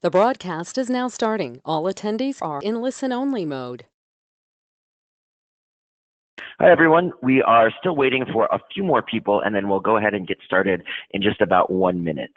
The broadcast is now starting. All attendees are in listen-only mode. Hi, everyone. We are still waiting for a few more people, and then we'll go ahead and get started in just about 1 minute.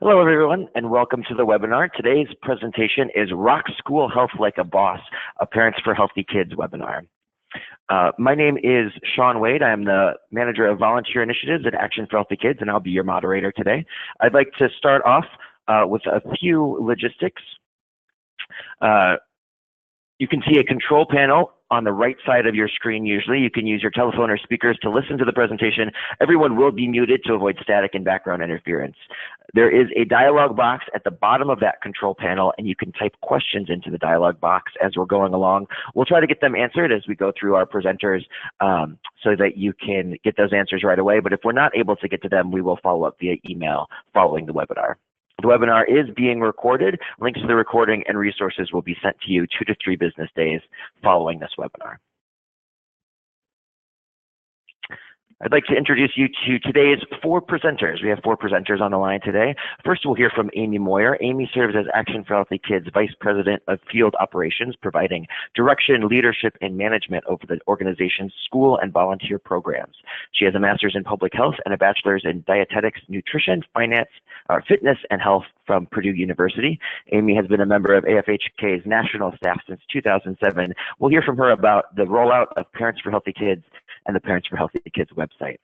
Hello, everyone, and welcome to the webinar. Today's presentation is Rock School Health Like a Boss, a Parents for Healthy Kids webinar. My name is Sean Wade. I'm the Manager of Volunteer Initiatives at Action for Healthy Kids, and I'll be your moderator today. I'd like to start off with a few logistics. You can see a control panel on the right side of your screen usually. You can use your telephone or speakers to listen to the presentation. Everyone will be muted to avoid static and background interference. There is a dialog box at the bottom of that control panel, and you can type questions into the dialog box as we're going along. We'll try to get them answered as we go through our presenters so that you can get those answers right away. But if we're not able to get to them, we will follow up via email following the webinar. The webinar is being recorded. Links to the recording and resources will be sent to you 2 to 3 business days following this webinar. I'd like to introduce you to today's 4 presenters. We have 4 presenters on the line today. First, we'll hear from Amy Moyer. Amy serves as Action for Healthy Kids Vice President of Field Operations, providing direction, leadership, and management over the organization's school and volunteer programs. She has a master's in public health and a bachelor's in dietetics, nutrition, fitness, and health from Purdue University. Amy has been a member of AFHK's national staff since 2007. We'll hear from her about the rollout of Parents for Healthy Kids and the Parents for Healthy Kids website.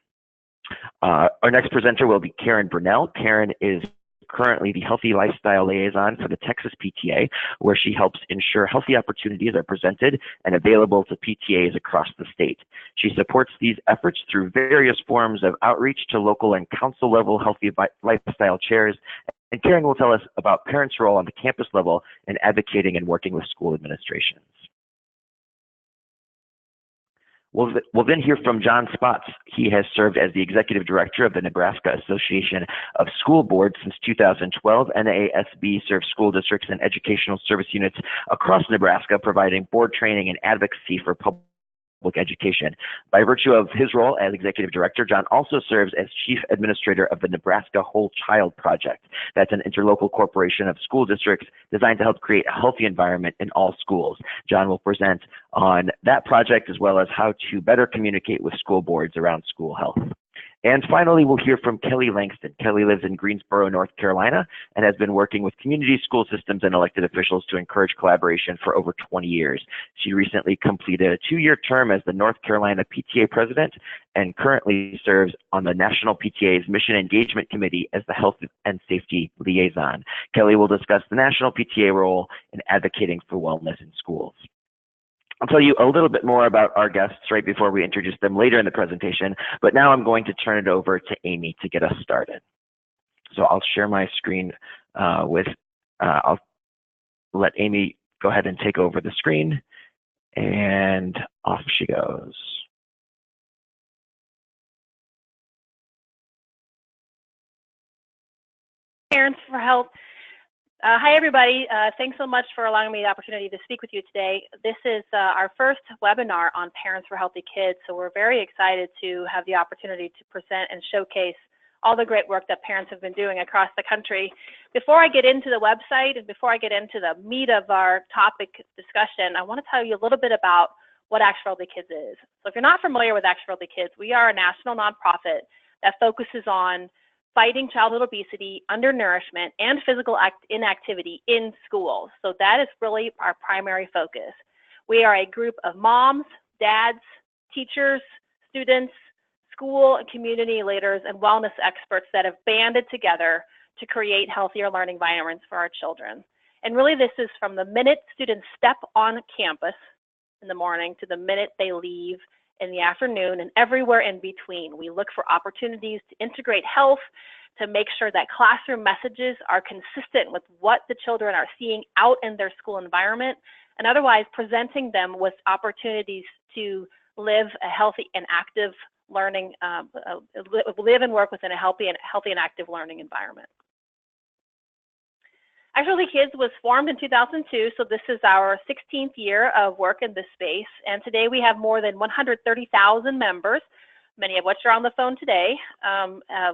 Our next presenter will be Karen Burnell. Karen is currently the Healthy Lifestyle Liaison for the Texas PTA, where she helps ensure healthy opportunities are presented and available to PTAs across the state. She supports these efforts through various forms of outreach to local and council level healthy lifestyle chairs. And Karen will tell us about parents' role on the campus level in advocating and working with school administrations. We'll then hear from John Spotts. He has served as the Executive Director of the Nebraska Association of School Boards since 2012. NASB serves school districts and educational service units across Nebraska, providing board training and advocacy for public education. By virtue of his role as Executive Director, John also serves as Chief Administrator of the Nebraska Whole Child Project. That's an interlocal corporation of school districts designed to help create a healthy environment in all schools. John will present on that project as well as how to better communicate with school boards around school health. And finally, we'll hear from Kelly Langston. Kelly lives in Greensboro, North Carolina, and has been working with community school systems and elected officials to encourage collaboration for over 20 years. She recently completed a 2-year term as the North Carolina PTA president and currently serves on the National PTA's Mission Engagement Committee as the Health and Safety Liaison. Kelly will discuss the National PTA role in advocating for wellness in schools. I'll tell you a little bit more about our guests right before we introduce them later in the presentation, but now I'm going to turn it over to Amy to get us started. So I'll share my screen I'll let Amy go ahead and take over the screen, and off she goes. Parents for Health. Hi, everybody. Thanks so much for allowing me the opportunity to speak with you today. This is our first webinar on Parents for Healthy Kids, so we're very excited to have the opportunity to present and showcase all the great work that parents have been doing across the country. Before I get into the website and before I get into the meat of our topic discussion, I want to tell you a little bit about what Action for Healthy Kids is. So if you're not familiar with Action for Healthy Kids, we are a national nonprofit that focuses on fighting childhood obesity, undernourishment, and physical inactivity in schools. So that is really our primary focus. We are a group of moms, dads, teachers, students, school and community leaders, and wellness experts that have banded together to create healthier learning environments for our children. And really this is from the minute students step on campus in the morning to the minute they leave in the afternoon and everywhere in between. We look for opportunities to integrate health, to make sure that classroom messages are consistent with what the children are seeing out in their school environment, and otherwise presenting them with opportunities to live a healthy and active learning, live and work within a healthy and active learning environment. Actually Kids was formed in 2002, so this is our 16th year of work in this space, and today we have more than 130,000 members, many of which are on the phone today,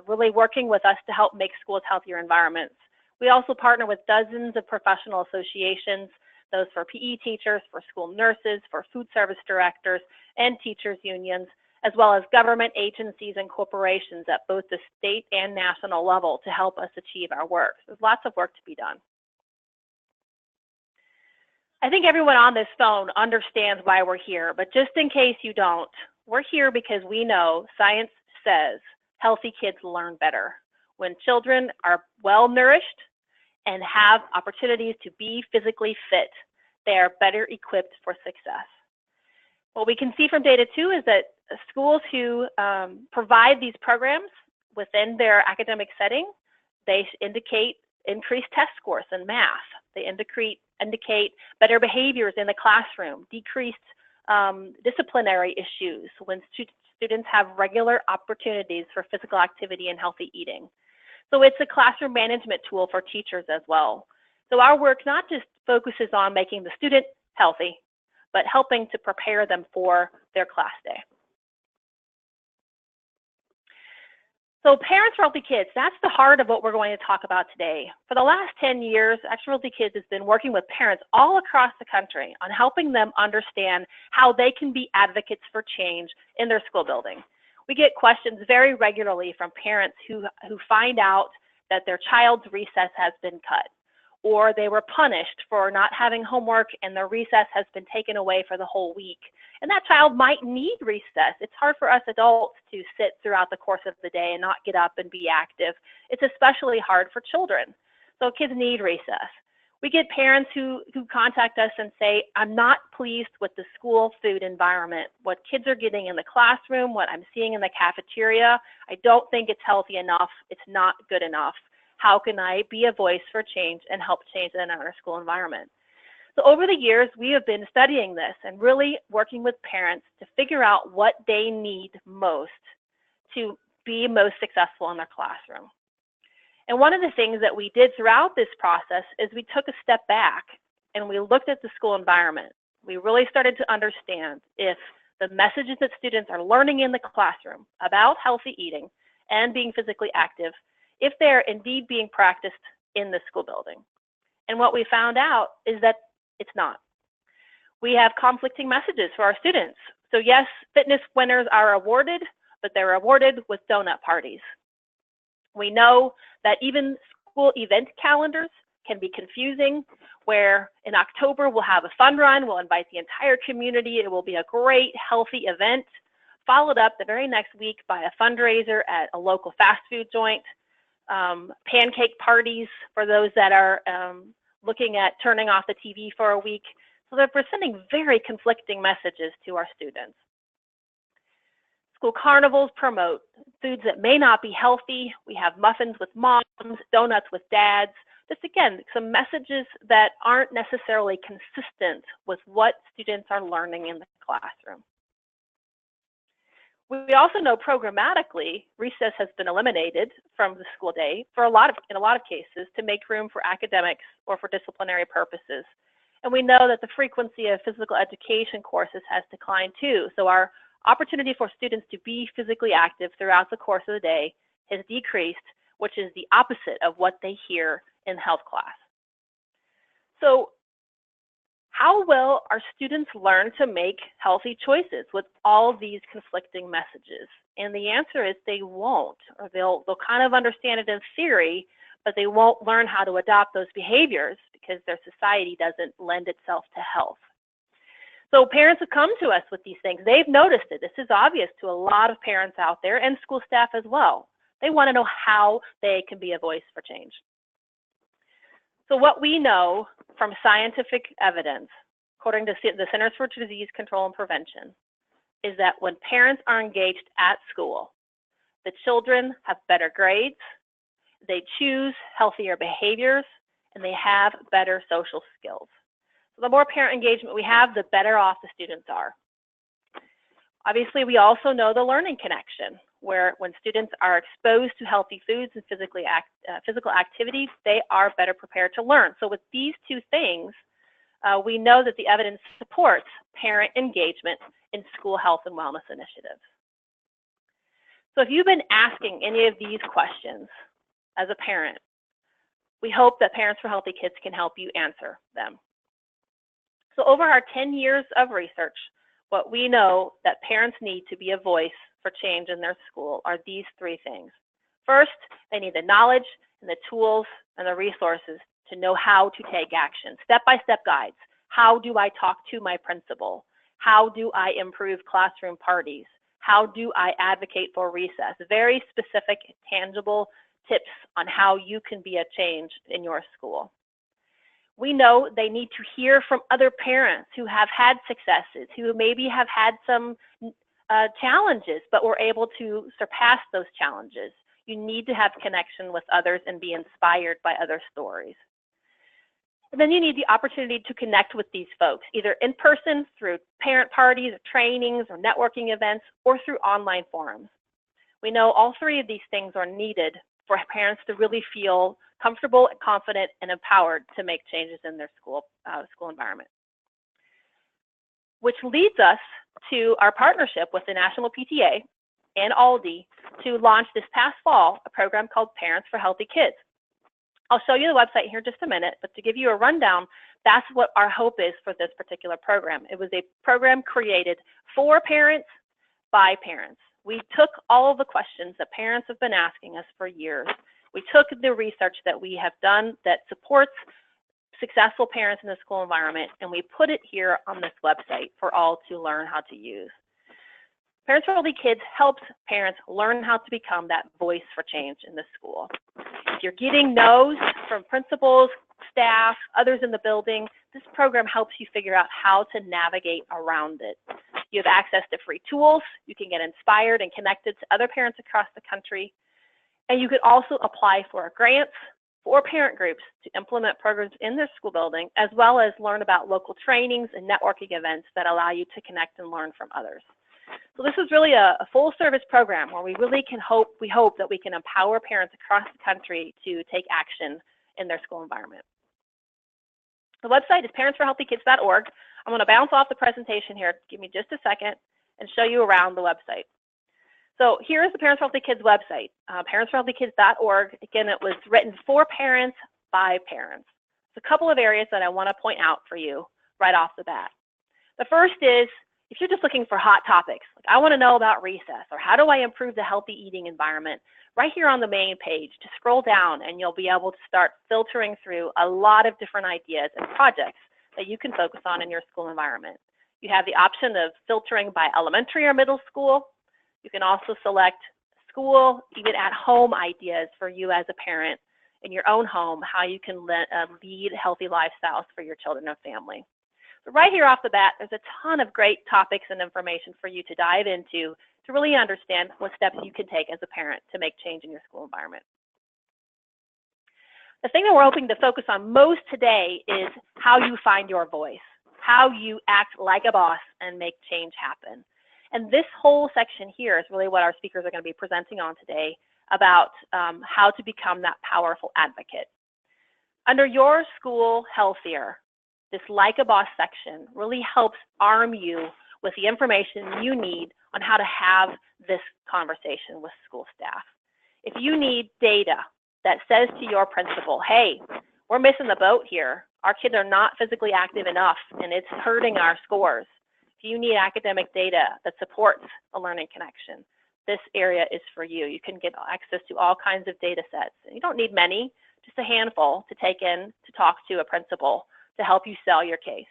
really working with us to help make schools healthier environments. We also partner with dozens of professional associations, those for PE teachers, for school nurses, for food service directors, and teachers unions, as well as government agencies and corporations at both the state and national level to help us achieve our work. There's lots of work to be done. I think everyone on this phone understands why we're here, but just in case you don't, we're here because we know science says healthy kids learn better. When children are well nourished and have opportunities to be physically fit, they are better equipped for success. What we can see from data too is that schools who provide these programs within their academic setting, they indicate increased test scores in math. They indicate better behaviors in the classroom, decreased disciplinary issues when students have regular opportunities for physical activity and healthy eating. So it's a classroom management tool for teachers as well. So our work not just focuses on making the student healthy, but helping to prepare them for their class day. So Parents for Healthy Kids, that's the heart of what we're going to talk about today. For the last 10 years, Extra Healthy Kids has been working with parents all across the country on helping them understand how they can be advocates for change in their school building. We get questions very regularly from parents who find out that their child's recess has been cut, or they were punished for not having homework and their recess has been taken away for the whole week. And that child might need recess. It's hard for us adults to sit throughout the course of the day and not get up and be active. It's especially hard for children. So kids need recess. We get parents who contact us and say, I'm not pleased with the school food environment, what kids are getting in the classroom, what I'm seeing in the cafeteria. I don't think it's healthy enough. It's not good enough. How can I be a voice for change and help change in our school environment? So over the years, we have been studying this and really working with parents to figure out what they need most to be most successful in their classroom. And one of the things that we did throughout this process is we took a step back and we looked at the school environment. We really started to understand if the messages that students are learning in the classroom about healthy eating and being physically active, if they're indeed being practiced in the school building. And what we found out is that it's not. We have conflicting messages for our students. So yes, fitness winners are awarded, but they're awarded with donut parties. We know that even school event calendars can be confusing, where in October we'll have a fun run, we'll invite the entire community, it will be a great healthy event, followed up the very next week by a fundraiser at a local fast food joint, pancake parties for those that are looking at turning off the TV for a week. So that we're sending very conflicting messages to our students. School carnivals promote foods that may not be healthy. We have muffins with moms, donuts with dads. Just again, some messages that aren't necessarily consistent with what students are learning in the classroom. We also know programmatically recess has been eliminated from the school day in a lot of cases to make room for academics or for disciplinary purposes. And we know that the frequency of physical education courses has declined too. So our opportunity for students to be physically active throughout the course of the day has decreased, which is the opposite of what they hear in health class. So how will our students learn to make healthy choices with all these conflicting messages? And the answer is they won't, or they'll kind of understand it in theory, but they won't learn how to adopt those behaviors because their society doesn't lend itself to health. So parents have come to us with these things. They've noticed it. This is obvious to a lot of parents out there and school staff as well. They want to know how they can be a voice for change. So what we know from scientific evidence, according to the Centers for Disease Control and Prevention, is that when parents are engaged at school, the children have better grades, they choose healthier behaviors, and they have better social skills. So the more parent engagement we have, the better off the students are. Obviously, we also know the learning connection, where when students are exposed to healthy foods and physical activities, they are better prepared to learn. So with these two things, we know that the evidence supports parent engagement in school health and wellness initiatives. So if you've been asking any of these questions as a parent, we hope that Parents for Healthy Kids can help you answer them. So over our 10 years of research, what we know that parents need to be a voice for change in their school are these three things. First, they need the knowledge and the tools and the resources to know how to take action. Step-by-step guides. How do I talk to my principal? How do I improve classroom parties? How do I advocate for recess? Very specific, tangible tips on how you can be a change in your school. We know they need to hear from other parents who have had successes, who maybe have had some challenges, but were able to surpass those challenges. You need to have connection with others and be inspired by other stories. And then you need the opportunity to connect with these folks, either in person through parent parties, or trainings, or networking events, or through online forums. We know all three of these things are needed for parents to really feel comfortable, confident, and empowered to make changes in their school environment. Which leads us to our partnership with the National PTA and ALDI to launch this past fall a program called Parents for Healthy Kids. I'll show you the website here in just a minute, but to give you a rundown, that's what our hope is for this particular program. It was a program created for parents, by parents. We took all of the questions that parents have been asking us for years. We took the research that we have done that supports successful parents in the school environment, and we put it here on this website for all to learn how to use. Parents for Healthy Kids helps parents learn how to become that voice for change in the school. If you're getting no's from principals, staff, others in the building, this program helps you figure out how to navigate around it. You have access to free tools. You can get inspired and connected to other parents across the country. And you could also apply for grants for parent groups to implement programs in their school building, as well as learn about local trainings and networking events that allow you to connect and learn from others. So this is really a full service program where we really we hope that we can empower parents across the country to take action in their school environment. The website is parentsforhealthykids.org. I'm going to bounce off the presentation here. Give me just a second and show you around the website. So here's the Parents for Healthy Kids website, parentsforhealthykids.org. Again, it was written for parents, by parents. There's a couple of areas that I want to point out for you right off the bat. The first is, if you're just looking for hot topics, like I want to know about recess, or how do I improve the healthy eating environment, right here on the main page, just scroll down and you'll be able to start filtering through a lot of different ideas and projects that you can focus on in your school environment. You have the option of filtering by elementary or middle school. You can also select school, even at home ideas for you as a parent in your own home, how you can lead healthy lifestyles for your children and family. So right here off the bat, there's a ton of great topics and information for you to dive into to really understand what steps you can take as a parent to make change in your school environment. The thing that we're hoping to focus on most today is how you find your voice, how you act like a boss and make change happen. And this whole section here is really what our speakers are going to be presenting on today about how to become that powerful advocate. Under Your School Healthier, this Like a Boss section really helps arm you with the information you need on how to have this conversation with school staff. If you need data that says to your principal, hey, we're missing the boat here. Our kids are not physically active enough and it's hurting our scores. If you need academic data that supports a learning connection, this area is for you. You can get access to all kinds of data sets. You don't need many, just a handful to take in to talk to a principal to help you sell your case.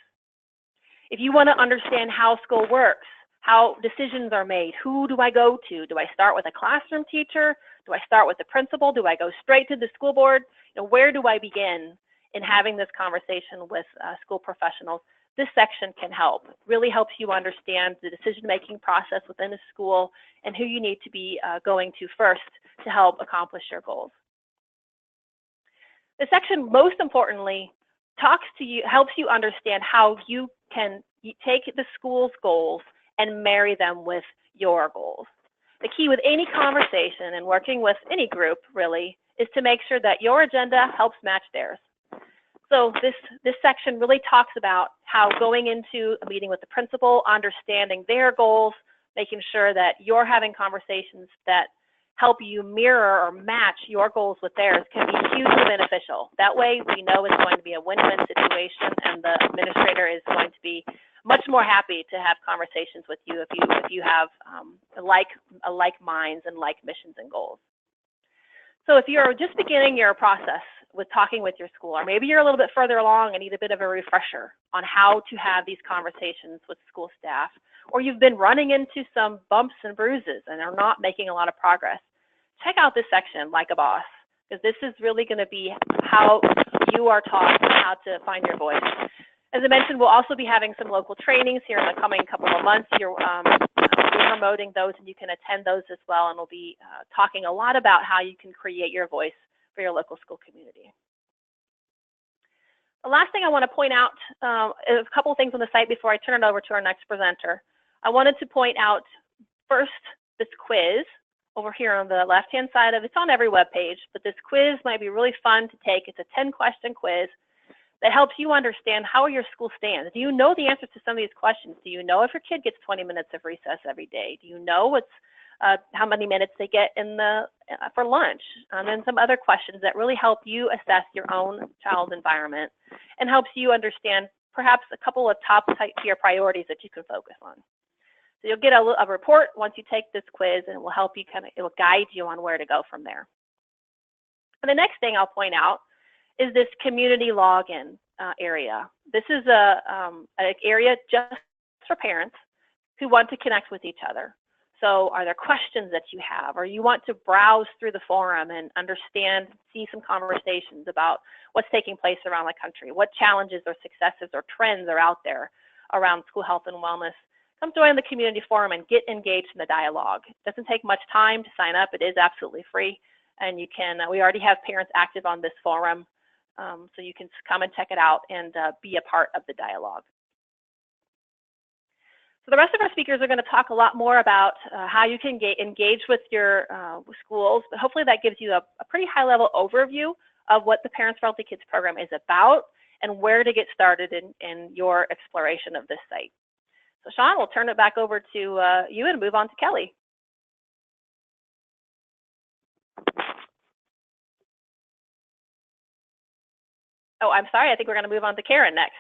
If you want to understand how school works, how decisions are made, who do I go to? Do I start with a classroom teacher? Do I start with the principal? Do I go straight to the school board? Where do I begin? in having this conversation with school professionals, this section can help. It really helps you understand the decision-making process within a school and who you need to be going to first to help accomplish your goals. The section, most importantly, talks to you, helps you understand how you can take the school's goals and marry them with your goals. The key with any conversation and working with any group, really, is to make sure that your agenda helps match theirs. So this section really talks about how going into a meeting with the principal, understanding their goals, making sure that you're having conversations that help you mirror or match your goals with theirs can be hugely beneficial. That way we know it's going to be a win-win situation, and the administrator is going to be much more happy to have conversations with you if you have like minds and like missions and goals. So if you're just beginning your process with talking with your school, or maybe you're a little bit further along and need a bit of a refresher on how to have these conversations with school staff, or you've been running into some bumps and bruises and are not making a lot of progress, check out this section, Like a Boss, because this is really going to be how you are taught how to find your voice. As I mentioned, we'll also be having some local trainings here in the coming couple of months. We're promoting those, and you can attend those as well, and we'll be talking a lot about how you can create your voice for your local school community. The last thing I want to point out is a couple of things on the site before I turn it over to our next presenter. I wanted to point out first this quiz over here on the left-hand side of it. It's on every web page, but this quiz might be really fun to take. It's a 10-question quiz that helps you understand how your school stands. Do you know the answers to some of these questions? Do you know if your kid gets 20 minutes of recess every day? Do you know how many minutes they get for lunch? And then some other questions that really help you assess your own child's environment and helps you understand perhaps a couple of top tier priorities that you can focus on. So you'll get a report once you take this quiz, and it will help you it will guide you on where to go from there. And the next thing I'll point out is this community login area. This is an area just for parents who want to connect with each other. So are there questions that you have, or you want to browse through the forum and understand, see some conversations about what's taking place around the country, what challenges or successes or trends are out there around school health and wellness? Come join the community forum and get engaged in the dialogue. It doesn't take much time to sign up. It is absolutely free, and you can. We already have parents active on this forum, so you can come and check it out and be a part of the dialogue. So the rest of our speakers are going to talk a lot more about how you can engage with your schools, but hopefully that gives you a pretty high-level overview of what the Parents for Healthy Kids program is about and where to get started in your exploration of this site. So Sean, we'll turn it back over to you and move on to Kelly. Oh, I'm sorry, I think we're going to move on to Karen next.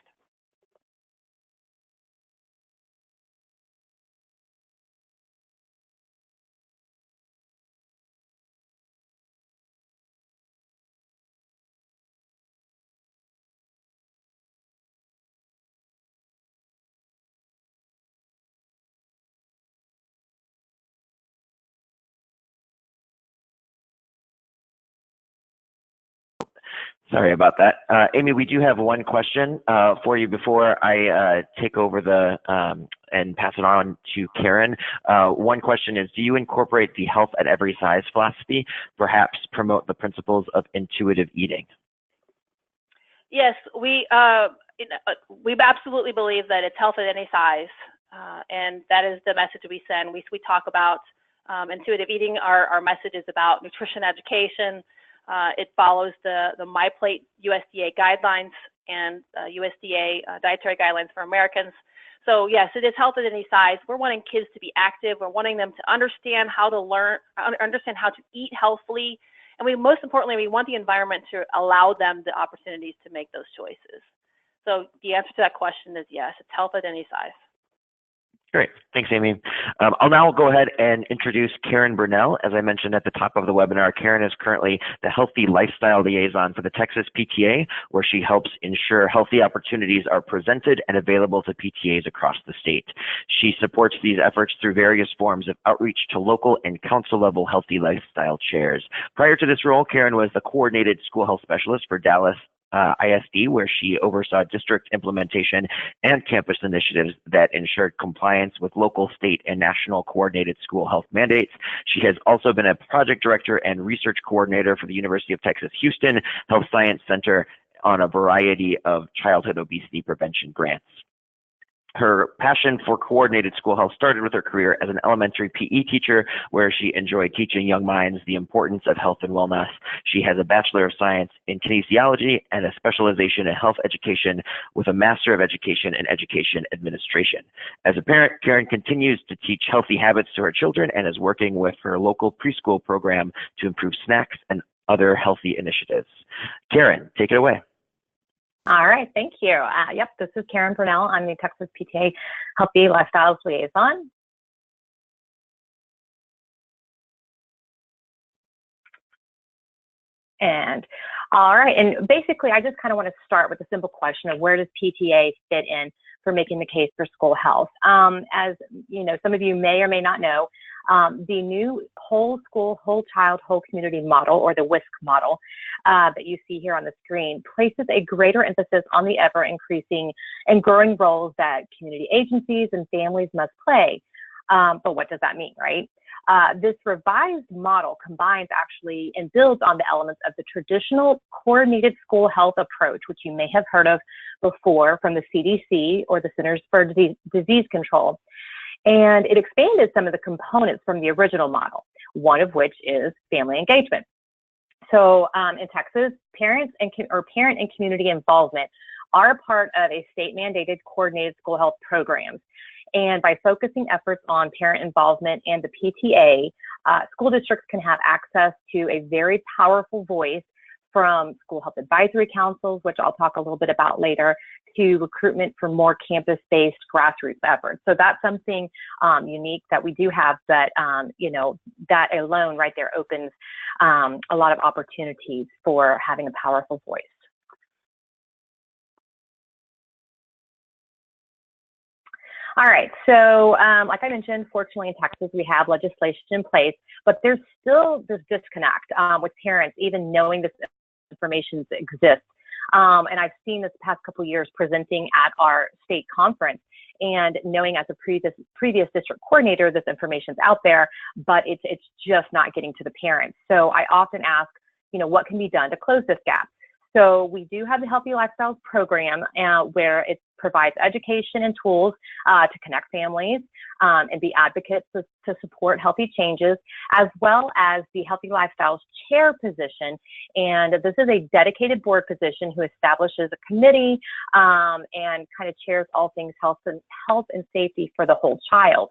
Sorry about that. Amy, we do have one question for you before I take over and pass it on to Karen. One question is, do you incorporate the health at every size philosophy, perhaps promote the principles of intuitive eating? Yes, we absolutely believe that it's health at any size, and that is the message we send. We talk about intuitive eating. Our message is about nutrition education. It follows the MyPlate USDA guidelines and USDA dietary guidelines for Americans. So yes, it is health at any size. We're wanting kids to be active. We're wanting them to understand how to learn, understand how to eat healthfully. And most importantly, we want the environment to allow them the opportunities to make those choices. So the answer to that question is yes, it's health at any size. Great. Thanks, Amy. I'll now go ahead and introduce Karen Burnell. As I mentioned at the top of the webinar, Karen is currently the Healthy Lifestyle Liaison for the Texas PTA, where she helps ensure healthy opportunities are presented and available to PTAs across the state. She supports these efforts through various forms of outreach to local and council-level healthy lifestyle chairs. Prior to this role, Karen was the Coordinated School Health Specialist for Dallas ISD, where she oversaw district implementation and campus initiatives that ensured compliance with local, state, and national coordinated school health mandates. She has also been a project director and research coordinator for the University of Texas Houston Health Science Center on a variety of childhood obesity prevention grants. Her passion for coordinated school health started with her career as an elementary PE teacher, where she enjoyed teaching young minds the importance of health and wellness. She has a Bachelor of Science in Kinesiology and a specialization in health education with a Master of Education in Education Administration. As a parent, Karen continues to teach healthy habits to her children and is working with her local preschool program to improve snacks and other healthy initiatives. Karen, take it away. All right, thank you. Yep, this is Karen Brunell. I'm the Texas PTA Healthy Lifestyles Liaison. And all right, and basically I just kind of want to start with a simple question of where does PTA fit in for making the case for school health? As you know, some of you may or may not know, the new whole school, whole child, whole community model, or the WISC model that you see here on the screen, places a greater emphasis on the ever increasing and growing roles that community agencies and families must play. But what does that mean, right? This revised model combines actually and builds on the elements of the traditional coordinated school health approach, which you may have heard of before from the CDC or the Centers for Disease Control. And it expanded some of the components from the original model, one of which is family engagement. So in Texas, parent and community involvement are part of a state-mandated coordinated school health programs. And by focusing efforts on parent involvement and the PTA, school districts can have access to a very powerful voice, from school health advisory councils, which I'll talk a little bit about later, to recruitment for more campus-based grassroots efforts. So that's something unique that we do have, that, you know, that alone right there opens a lot of opportunities for having a powerful voice. All right, so like I mentioned, fortunately in Texas, we have legislation in place, but there's still this disconnect with parents even knowing this information exists. And I've seen this past couple of years presenting at our state conference and knowing as a previous district coordinator, this information's out there, but it's just not getting to the parents. So I often ask, you know, what can be done to close this gap? So we do have the Healthy Lifestyles program where it provides education and tools to connect families and be advocates to support healthy changes, as well as the Healthy Lifestyles chair position. And this is a dedicated board position who establishes a committee and kind of chairs all things health and safety for the whole child.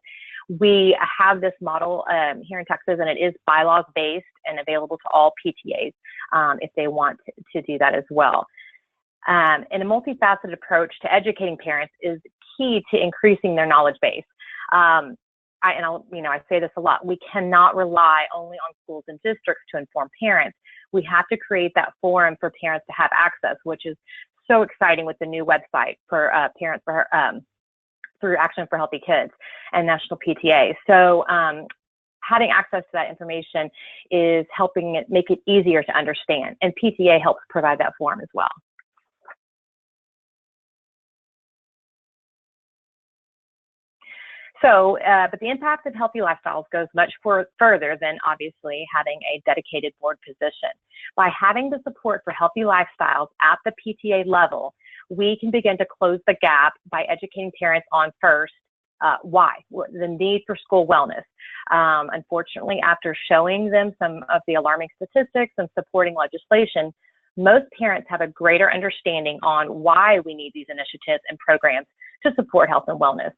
We have this model here in Texas, and it is bylaws based and available to all PTAs if they want to do that as well. And a multifaceted approach to educating parents is key to increasing their knowledge base. I say this a lot, we cannot rely only on schools and districts to inform parents. We have to create that forum for parents to have access, which is so exciting with the new website for parents through Action for Healthy Kids and National PTA. So having access to that information is helping it make it easier to understand, and PTA helps provide that forum as well. So, but the impact of Healthy Lifestyles goes much further than obviously having a dedicated board position. By having the support for Healthy Lifestyles at the PTA level, we can begin to close the gap by educating parents on first, why, the need for school wellness. Unfortunately, after showing them some of the alarming statistics and supporting legislation, most parents have a greater understanding on why we need these initiatives and programs to support health and wellness.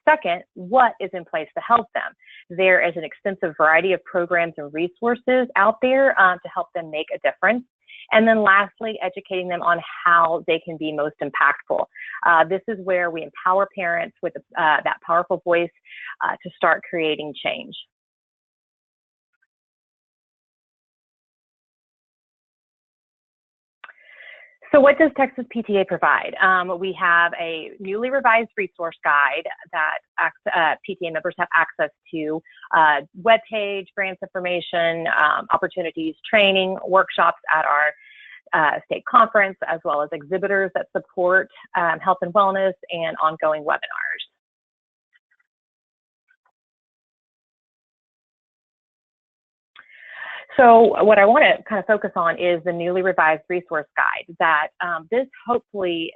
Second, what is in place to help them? There is an extensive variety of programs and resources out there to help them make a difference. And then lastly, educating them on how they can be most impactful. This is where we empower parents with that powerful voice to start creating change. So what does Texas PTA provide? We have a newly revised resource guide that PTA members have access to, webpage, grants information, opportunities, training, workshops at our state conference, as well as exhibitors that support health and wellness and ongoing webinars. So what I want to kind of focus on is the newly revised resource guide that this hopefully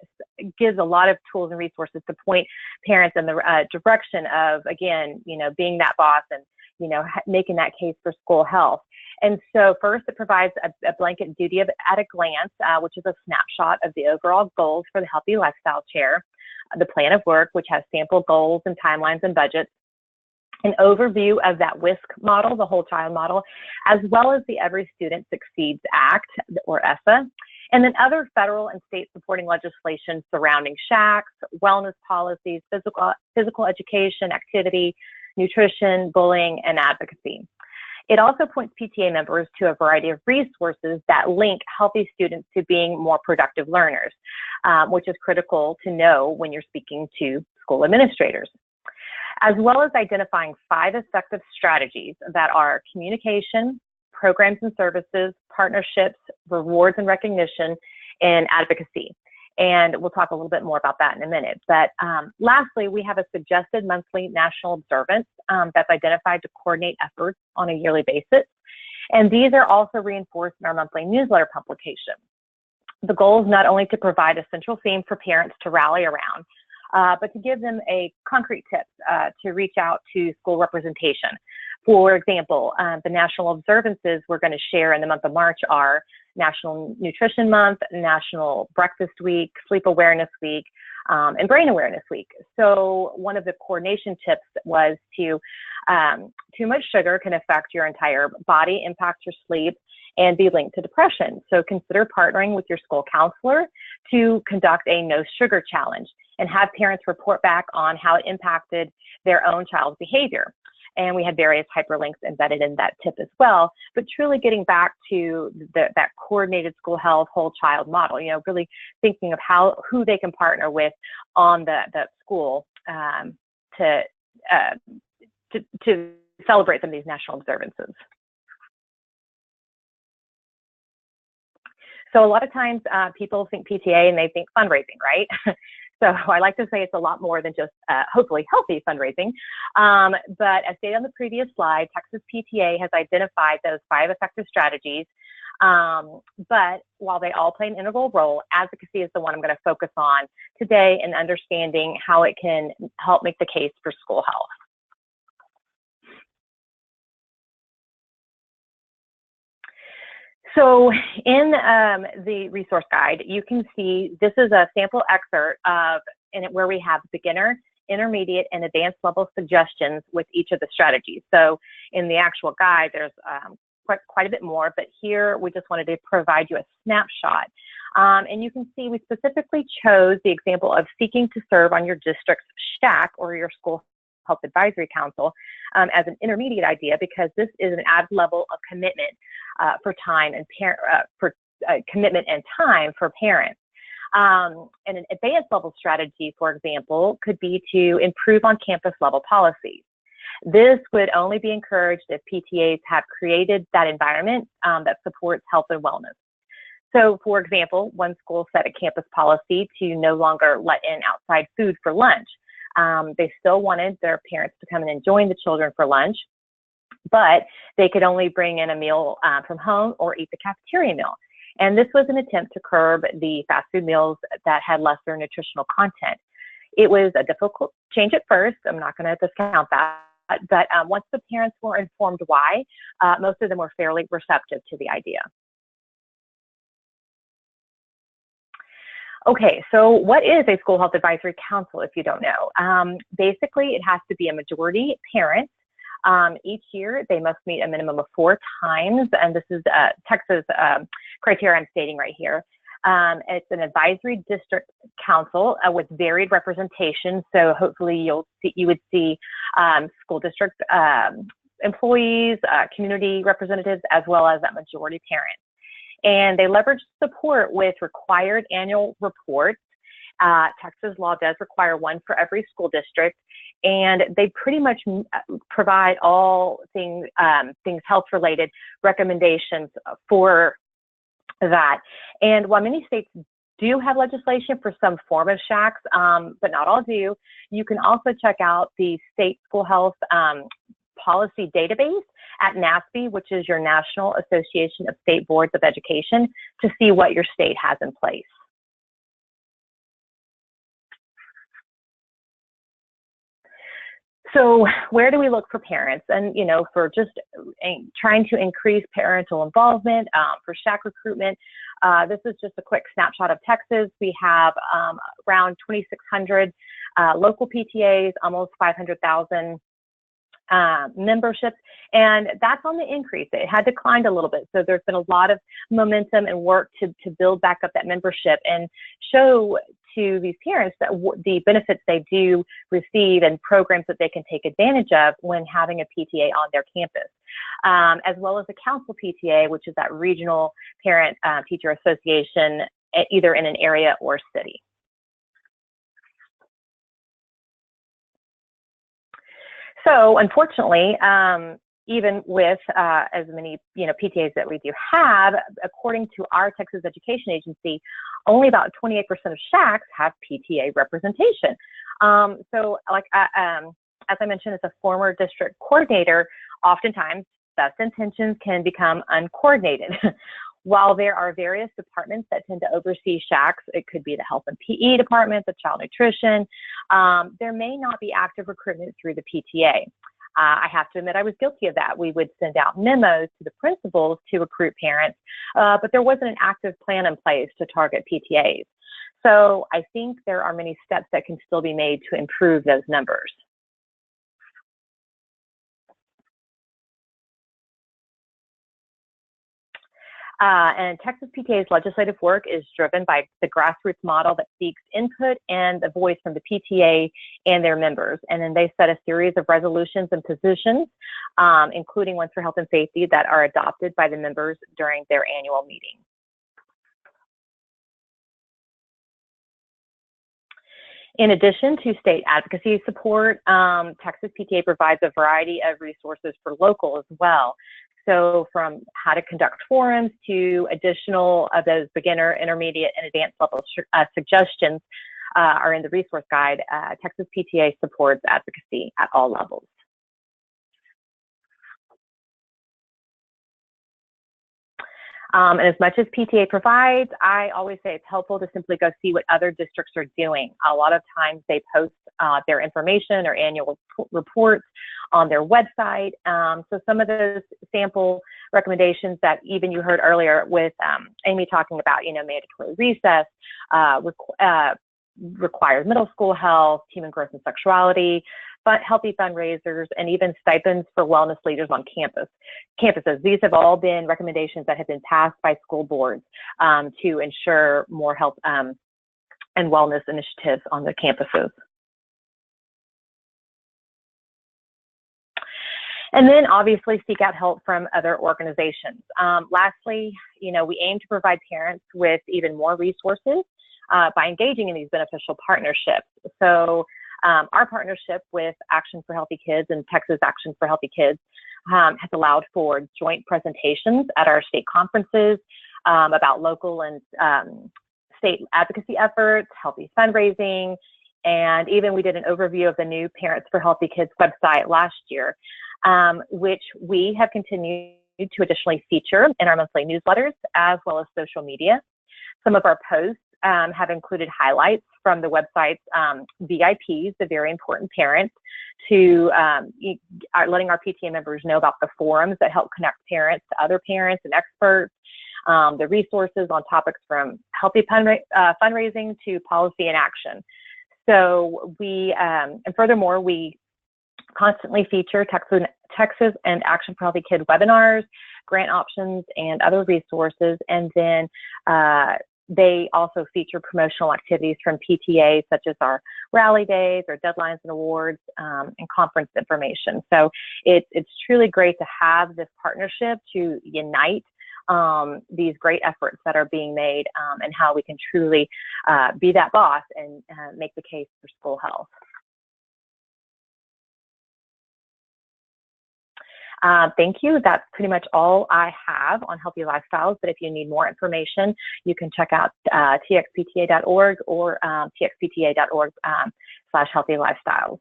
gives a lot of tools and resources to point parents in the direction of, again, being that boss and, making that case for school health. And so first, it provides a blanket duty at a glance, which is a snapshot of the overall goals for the Healthy Lifestyle Chair, the plan of work, which has sample goals and timelines and budgets, an overview of that WISC model, the whole child model, as well as the Every Student Succeeds Act, or ESSA, and then other federal and state supporting legislation surrounding shacks, wellness policies, physical education, activity, nutrition, bullying, and advocacy. It also points PTA members to a variety of resources that link healthy students to being more productive learners, which is critical to know when you're speaking to school administrators, as well as identifying 5 effective strategies that are communication, programs and services, partnerships, rewards and recognition, and advocacy. And we'll talk a little bit more about that in a minute. But lastly, we have a suggested monthly national observance that's identified to coordinate efforts on a yearly basis. And these are also reinforced in our monthly newsletter publication. The goal is not only to provide a central theme for parents to rally around, but to give them a concrete tips to reach out to school representation. For example, the national observances we're going to share in the month of March are National Nutrition Month, National Breakfast Week, Sleep Awareness Week, and Brain Awareness Week. So one of the coordination tips was too much sugar can affect your entire body, impact your sleep, and be linked to depression. So consider partnering with your school counselor to conduct a no sugar challenge and have parents report back on how it impacted their own child's behavior. And we had various hyperlinks embedded in that tip as well, but truly getting back to that coordinated school health whole child model, really thinking of who they can partner with on the school to celebrate some of these national observances. So a lot of times people think PTA and they think fundraising, right? So I like to say it's a lot more than just hopefully healthy fundraising. But as stated on the previous slide, Texas PTA has identified those 5 effective strategies. But while they all play an integral role, advocacy is the one I'm going to focus on today in understanding how it can help make the case for school health. So in the resource guide, you can see this is a sample excerpt of where we have beginner, intermediate, and advanced level suggestions with each of the strategies. So in the actual guide, there's quite a bit more, but here we just wanted to provide you a snapshot. And you can see we specifically chose the example of seeking to serve on your district's SHAC or your school health advisory council as an intermediate idea, because this is an added level of commitment for time and commitment and time for parents. And an advanced level strategy, for example, could be to improve on campus level policies. This would only be encouraged if PTAs have created that environment that supports health and wellness. So, for example, one school set a campus policy to no longer let in outside food for lunch. They still wanted their parents to come in and join the children for lunch, but they could only bring in a meal from home or eat the cafeteria meal. And this was an attempt to curb the fast food meals that had lesser nutritional content. It was a difficult change at first. I'm not going to discount that. But once the parents were informed why, most of them were fairly receptive to the idea. Okay, so what is a school health advisory council if you don't know? Basically, it has to be a majority parent. Each year, they must meet a minimum of 4 times, and this is Texas criteria I'm stating right here. It's an advisory district council with varied representation. So hopefully you would see school district employees, community representatives, as well as that majority parent. And they leverage support with required annual reports. Texas law does require one for every school district, and they pretty much provide all things health related recommendations for that. And while many states do have legislation for some form of shacks, but not all do, you can also check out the state school health policy database at NASB, which is your National Association of State Boards of Education, to see what your state has in place. So where do we look for parents? And, you know, for just trying to increase parental involvement, for shack recruitment, this is just a quick snapshot of Texas. We have around 2,600 local PTAs, almost 500,000 memberships, and that's on the increase. It had declined a little bit, so there's been a lot of momentum and work to build back up that membership and show to these parents that the benefits they do receive and programs that they can take advantage of when having a PTA on their campus, as well as a council PTA, which is that regional parent teacher association, either in an area or city. So unfortunately, even with as many PTAs that we do have, according to our Texas Education Agency, only about 28% of shacks have PTA representation. So like as I mentioned, as a former district coordinator, oftentimes best intentions can become uncoordinated. While there are various departments that tend to oversee shacks, it could be the health and PE department, the child nutrition, there may not be active recruitment through the PTA. I have to admit I was guilty of that. We would send out memos to the principals to recruit parents, but there wasn't an active plan in place to target PTAs. So I think there are many steps that can still be made to improve those numbers. And Texas PTA's legislative work is driven by the grassroots model that seeks input and the voice from the PTA and their members. And then they set a series of resolutions and positions, including ones for health and safety, that are adopted by the members during their annual meeting. In addition to state advocacy support, Texas PTA provides a variety of resources for local as well. So from how to conduct forums to additional of those beginner, intermediate, and advanced level suggestions are in the resource guide. Texas PTA supports advocacy at all levels. And as much as PTA provides, I always say it's helpful to simply go see what other districts are doing. A lot of times they post their information or annual reports on their website. So some of those sample recommendations that even you heard earlier with Amy talking about, mandatory recess, requires middle school health, human growth and sexuality, healthy fundraisers, and even stipends for wellness leaders on campuses. These have all been recommendations that have been passed by school boards to ensure more health and wellness initiatives on the campuses. And then obviously seek out help from other organizations. Lastly, we aim to provide parents with even more resources by engaging in these beneficial partnerships. So our partnership with Action for Healthy Kids and Texas Action for Healthy Kids has allowed for joint presentations at our state conferences about local and state advocacy efforts, healthy fundraising, and even we did an overview of the new Parents for Healthy Kids website last year, which we have continued to additionally feature in our monthly newsletters as well as social media. Some of our posts have included highlights from the website's VIPs, the very important parents, to letting our PTA members know about the forums that help connect parents to other parents and experts, the resources on topics from healthy fundraising to policy and action. So we, and furthermore, we constantly feature Texas and Action for Healthy Kids webinars, grant options, and other resources. And then they also feature promotional activities from PTA, such as our rally days, our deadlines and awards, and conference information. So it's truly great to have this partnership to unite these great efforts that are being made and how we can truly be that boss and make the case for school health. Thank you. That's pretty much all I have on healthy lifestyles. But if you need more information, you can check out txpta.org or txpta.org/healthy lifestyles.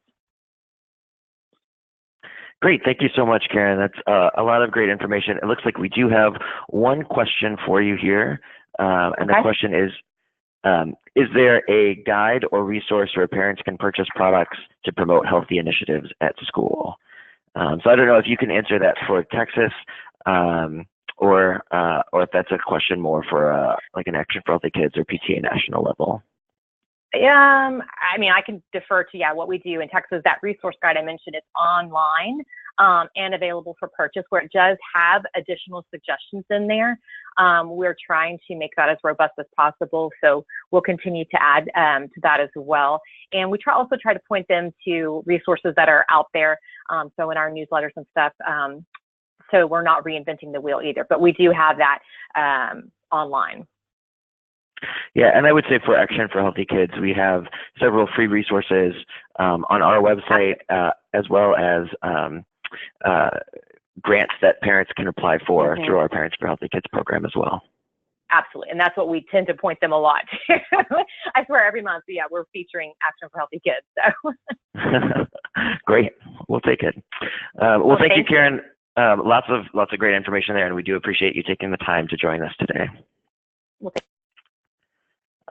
Great. Thank you so much, Karen. That's a lot of great information. It looks like we do have one question for you here. And the question is there a guide or resource where parents can purchase products to promote healthy initiatives at school? So I don't know if you can answer that for Texas or if that's a question more for like an Action for Healthy Kids or PTA national level. I mean, I can defer to, what we do in Texas. That resource guide I mentioned is online and available for purchase, where it does have additional suggestions in there. We're trying to make that as robust as possible, so we'll continue to add to that as well. And we also try to point them to resources that are out there, so in our newsletters and stuff, so we're not reinventing the wheel either, but we do have that online. Yeah, and I would say for Action for Healthy Kids, we have several free resources on our website, as well as grants that parents can apply for through our Parents for Healthy Kids program as well. Absolutely, and that's what we tend to point them a lot to. I swear every month, we're featuring Action for Healthy Kids. So. Great, we'll take it. Well, thank you, Karen. Lots of great information there, and we do appreciate you taking the time to join us today. Well,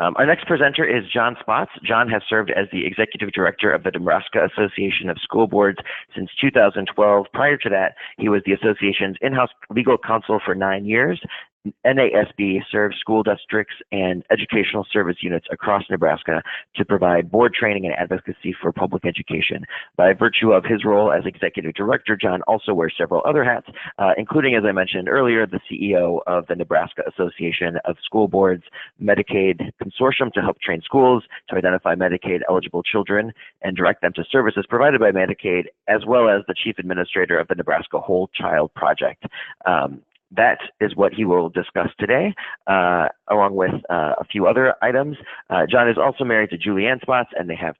our next presenter is John Spotts. John has served as the Executive Director of the Nebraska Association of School Boards since 2012. Prior to that, he was the association's in-house legal counsel for 9 years. NASB serves school districts and educational service units across Nebraska to provide board training and advocacy for public education. By virtue of his role as executive director, John also wears several other hats, including, as I mentioned earlier, the CEO of the Nebraska Association of School Boards Medicaid Consortium to help train schools to identify Medicaid-eligible children and direct them to services provided by Medicaid, as well as the chief administrator of the Nebraska Whole Child Project. That is what he will discuss today, along with a few other items. John is also married to Julianne Spotts, and they have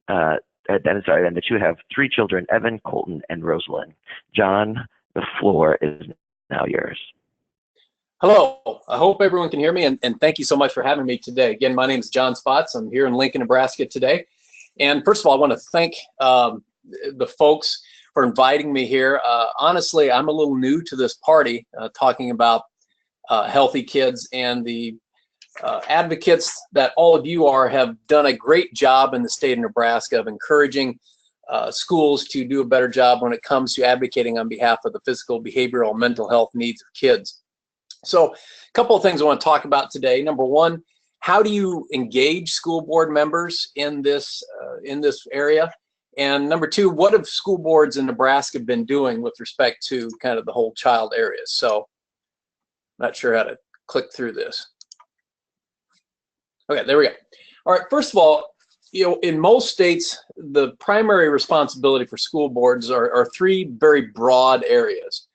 and the two have 3 children, Evan, Colton, and Rosalind. John, the floor is now yours. Hello, I hope everyone can hear me, and thank you so much for having me today. Again, my name is John Spotts. I'm here in Lincoln, Nebraska today. And first of all, I want to thank the folks for inviting me here. Honestly, I'm a little new to this party, talking about healthy kids, and the advocates that all of you have done a great job in the state of Nebraska of encouraging schools to do a better job when it comes to advocating on behalf of the physical, behavioral, and mental health needs of kids. So a couple of things I want to talk about today. Number one, how do you engage school board members in this area? And number two, what have school boards in Nebraska been doing with respect to kind of the whole child areas? So not sure how to click through this. Okay, there we go. All right, first of all, in most states, the primary responsibility for school boards are 3 very broad areas.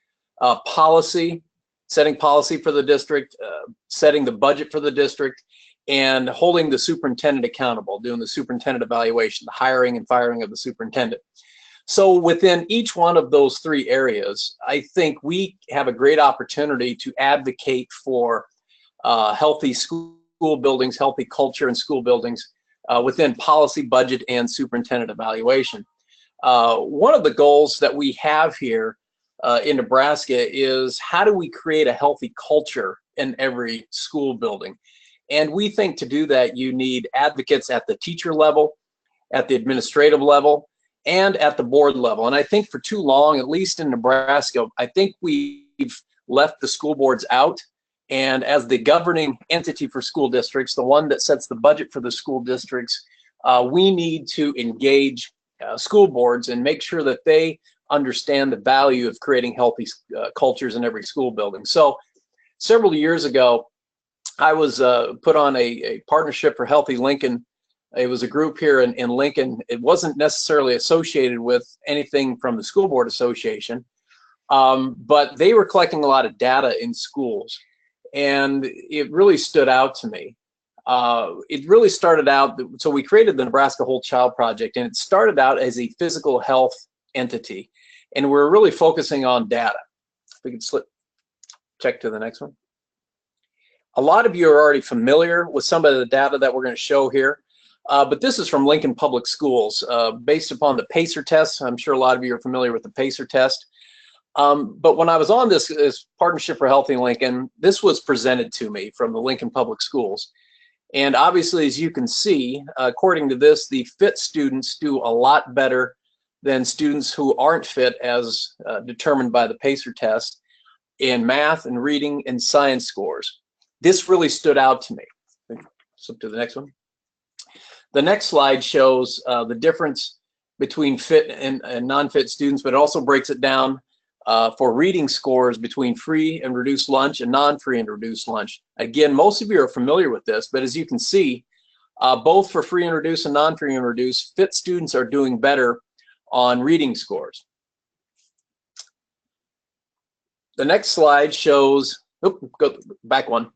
Policy, setting policy for the district, setting the budget for the district, and holding the superintendent accountable, doing the superintendent evaluation, the hiring and firing of the superintendent. So within each one of those 3 areas, I think we have a great opportunity to advocate for healthy school buildings, healthy culture in school buildings within policy, budget, and superintendent evaluation. One of the goals that we have here in Nebraska is, how do we create a healthy culture in every school building? And we think to do that, you need advocates at the teacher level, at the administrative level, and at the board level. And I think for too long, at least in Nebraska, I think we've left the school boards out. And as the governing entity for school districts, the one that sets the budget for the school districts, we need to engage school boards and make sure that they understand the value of creating healthy cultures in every school building. So several years ago, I was put on a partnership for Healthy Lincoln. It was a group here in Lincoln. It wasn't necessarily associated with anything from the School Board Association, but they were collecting a lot of data in schools, and it really stood out to me. It really started out, so we created the Nebraska Whole Child Project, and it started out as a physical health entity. and we're really focusing on data. If we could check to the next one. A lot of you are already familiar with some of the data that we're going to show here, but this is from Lincoln Public Schools, based upon the PACER test. I'm sure a lot of you are familiar with the PACER test. But when I was on this Partnership for Healthy Lincoln, this was presented to me from the Lincoln Public Schools. And obviously, as you can see, according to this, the fit students do a lot better than students who aren't fit, as determined by the PACER test, in math and reading and science scores. This really stood out to me. Flip to the next one. The next slide shows the difference between fit and non-fit students, but it also breaks it down for reading scores between free and reduced lunch and non-free and reduced lunch. Again, most of you are familiar with this, but as you can see, both for free and reduced and non-free and reduced, fit students are doing better on reading scores. The next slide shows, go back one.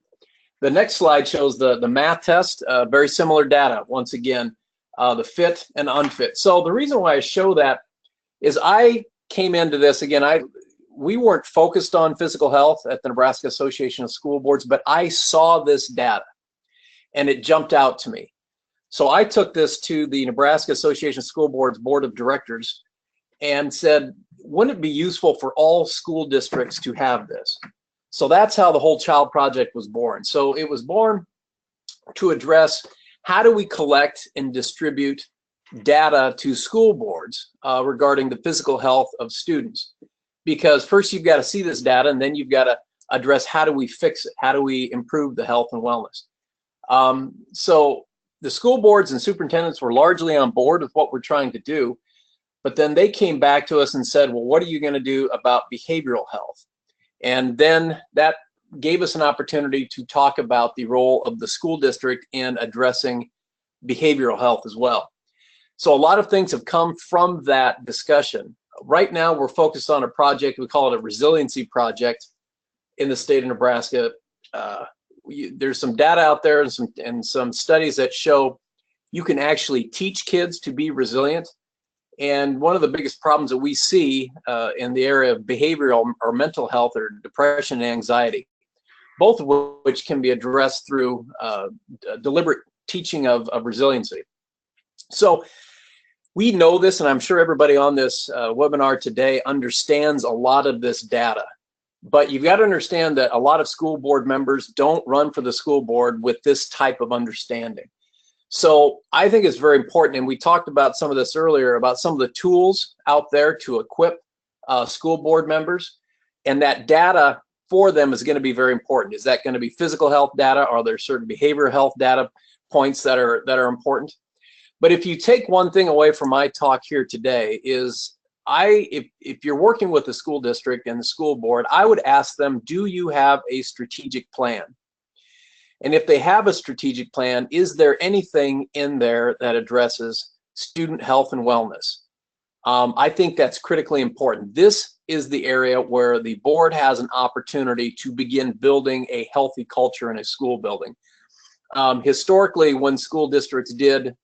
The next slide shows the math test, very similar data, once again, the fit and unfit. So the reason why I show that is I came into this, again, we weren't focused on physical health at the Nebraska Association of School Boards, but I saw this data and it jumped out to me. So I took this to the Nebraska Association of School Boards Board of Directors and said, wouldn't it be useful for all school districts to have this? So that's how the whole child project was born. So it was born to address how do we collect and distribute data to school boards regarding the physical health of students. Because first you've got to see this data, and then you've got to address how do we fix it? How do we improve the health and wellness? So the school boards and superintendents were largely on board with what we're trying to do, but then they came back to us and said, well, what are you going to do about behavioral health? And then that gave us an opportunity to talk about the role of the school district in addressing behavioral health as well. So a lot of things have come from that discussion. Right now, we're focused on a project, we call it a resiliency project in the state of Nebraska. There's some data out there and some studies that show you can actually teach kids to be resilient. And one of the biggest problems that we see in the area of behavioral or mental health or depression and anxiety, both of which can be addressed through deliberate teaching of resiliency. So we know this, and I'm sure everybody on this webinar today understands a lot of this data. But you've got to understand that a lot of school board members don't run for the school board with this type of understanding. So I think it's very important, and we talked about some of this earlier, about some of the tools out there to equip school board members, and that data for them is going to be very important. Is that going to be physical health data? Are there certain behavioral health data points that are important? But if you take one thing away from my talk here today is if you're working with the school district and the school board, I would ask them, do you have a strategic plan? And if they have a strategic plan, is there anything in there that addresses student health and wellness? I think that's critically important. This is the area where the board has an opportunity to begin building a healthy culture in a school building. Historically, when school districts did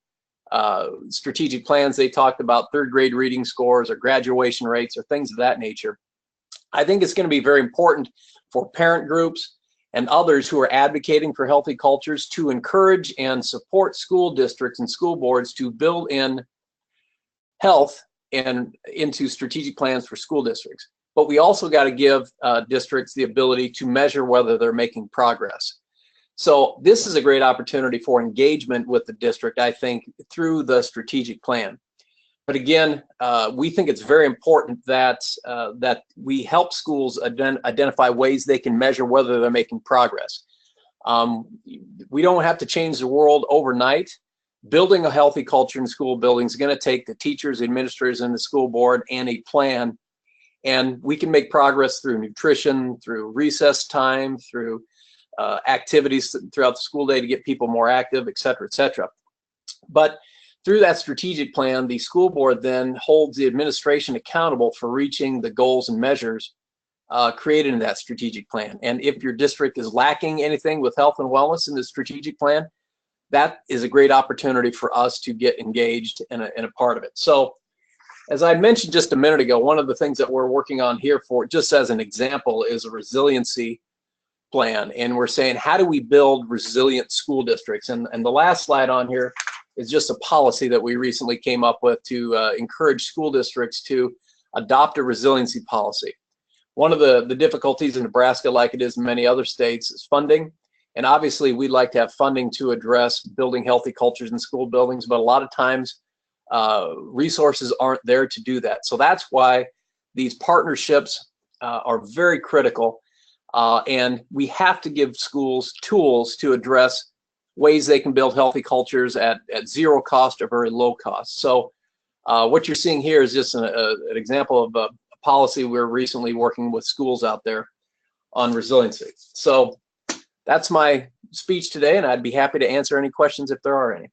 strategic plans, they talked about third grade reading scores or graduation rates or things of that nature. I think it's going to be very important for parent groups and others who are advocating for healthy cultures to encourage and support school districts and school boards to build in health and into strategic plans for school districts. But we also got to give districts the ability to measure whether they're making progress. So this is a great opportunity for engagement with the district, I think, through the strategic plan. But again, we think it's very important that that we help schools identify ways they can measure whether they're making progress. We don't have to change the world overnight. Building a healthy culture in school buildings is going to take the teachers, administrators, and the school board and a plan. And we can make progress through nutrition, through recess time, through activities throughout the school day to get people more active, et cetera, et cetera. But through that strategic plan, the school board then holds the administration accountable for reaching the goals and measures created in that strategic plan. And if your district is lacking anything with health and wellness in the strategic plan, that is a great opportunity for us to get engaged in a part of it. So As I mentioned just a minute ago, one of the things that we're working on here for, just as an example, is a resiliency plan. And we're saying, how do we build resilient school districts? And the last slide on here is just a policy that we recently came up with to encourage school districts to adopt a resiliency policy. One of the difficulties in Nebraska, like it is in many other states, is funding. And obviously, we'd like to have funding to address building healthy cultures in school buildings, but a lot of times resources aren't there to do that. So that's why these partnerships are very critical. And we have to give schools tools to address ways they can build healthy cultures at zero cost or very low cost. So what you're seeing here is just an example of a policy we're recently working with schools out there on resiliency. So that's my speech today, and I'd be happy to answer any questions if there are any.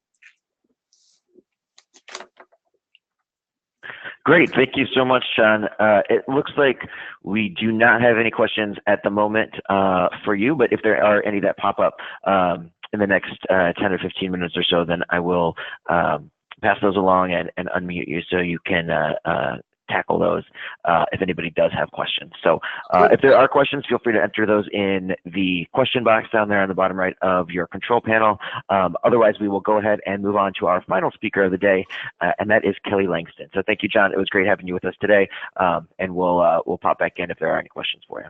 Great, thank you so much, John. It looks like we do not have any questions at the moment for you, but if there are any that pop up in the next 10 or 15 minutes or so, then I will pass those along and unmute you so you can tackle those if anybody does have questions. So if there are questions, feel free to enter those in the question box down there on the bottom right of your control panel. Otherwise, we will go ahead and move on to our final speaker of the day, and that is Kelly Langston. So thank you, John. It was great having you with us today, and we'll pop back in if there are any questions for you.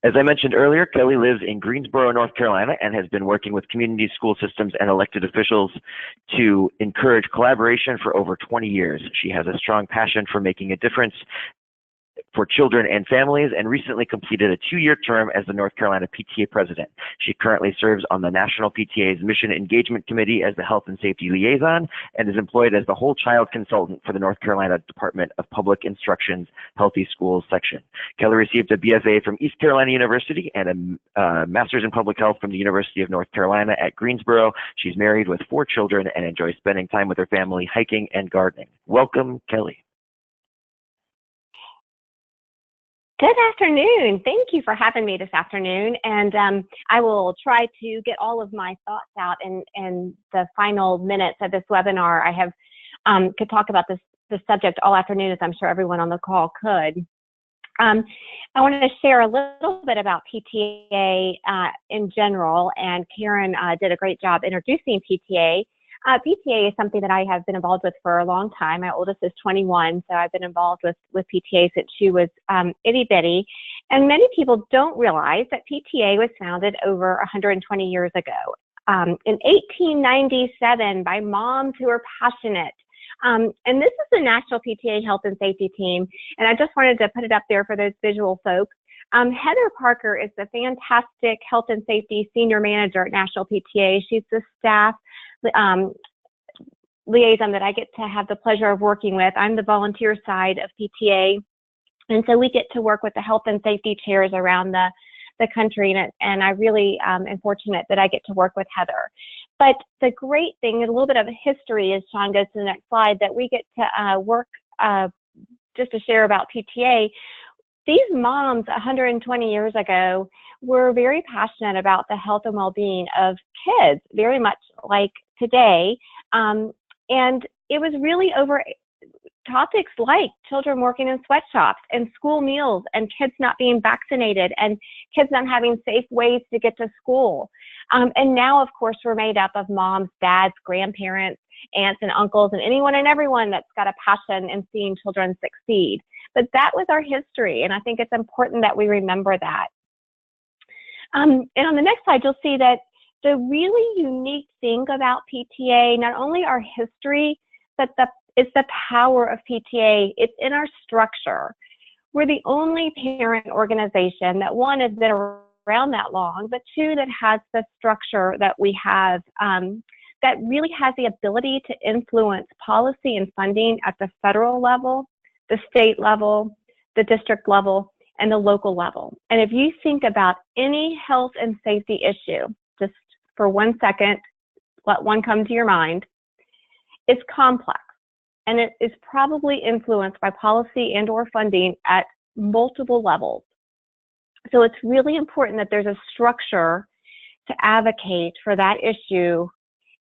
As I mentioned earlier, Kelly lives in Greensboro, North Carolina, and has been working with community school systems and elected officials to encourage collaboration for over 20 years. She has a strong passion for making a difference for children and families, and recently completed a 2-year term as the North Carolina PTA president. She currently serves on the National PTA's Mission Engagement Committee as the Health and Safety Liaison, and is employed as the whole child consultant for the North Carolina Department of Public Instruction's Healthy Schools section. Kelly received a BFA from East Carolina University and a Master's in Public Health from the University of North Carolina at Greensboro. She's married with 4 children and enjoys spending time with her family, hiking and gardening. Welcome, Kelly. Good afternoon. Thank you for having me this afternoon. And I will try to get all of my thoughts out in the final minutes of this webinar. I have could talk about this subject all afternoon, as I'm sure everyone on the call could. I wanted to share a little bit about PTA in general, and Karen did a great job introducing PTA. PTA is something that I have been involved with for a long time. My oldest is 21, so I've been involved with PTA since she was itty bitty. And many people don't realize that PTA was founded over 120 years ago. In 1897 by moms who are passionate. And this is the National PTA Health and Safety Team. And I just wanted to put it up there for those visual folks. Heather Parker is the fantastic Health and Safety Senior Manager at National PTA. She's the staff liaison that I get to have the pleasure of working with. I'm the volunteer side of PTA, and so we get to work with the health and safety chairs around the country, and I really am fortunate that I get to work with Heather. But the great thing, and a little bit of a history as Sean goes to the next slide, that we get to work just to share about PTA. These moms 120 years ago were very passionate about the health and well-being of kids, very much like today. And it was really over topics like children working in sweatshops and school meals and kids not being vaccinated and kids not having safe ways to get to school. And now, of course, we're made up of moms, dads, grandparents, aunts and uncles, and anyone and everyone that's got a passion in seeing children succeed. But that was our history, and I think it's important that we remember that. And on the next slide, you'll see that the really unique thing about PTA, not only our history, but it's the power of PTA. It's in our structure. We're the only parent organization that, one, has been around that long, but two, that has the structure that we have, that really has the ability to influence policy and funding at the federal level, the state level, the district level, and the local level. And if you think about any health and safety issue, just for 1 second, let one come to your mind, it's complex, and it is probably influenced by policy and or funding at multiple levels. So it's really important that there's a structure to advocate for that issue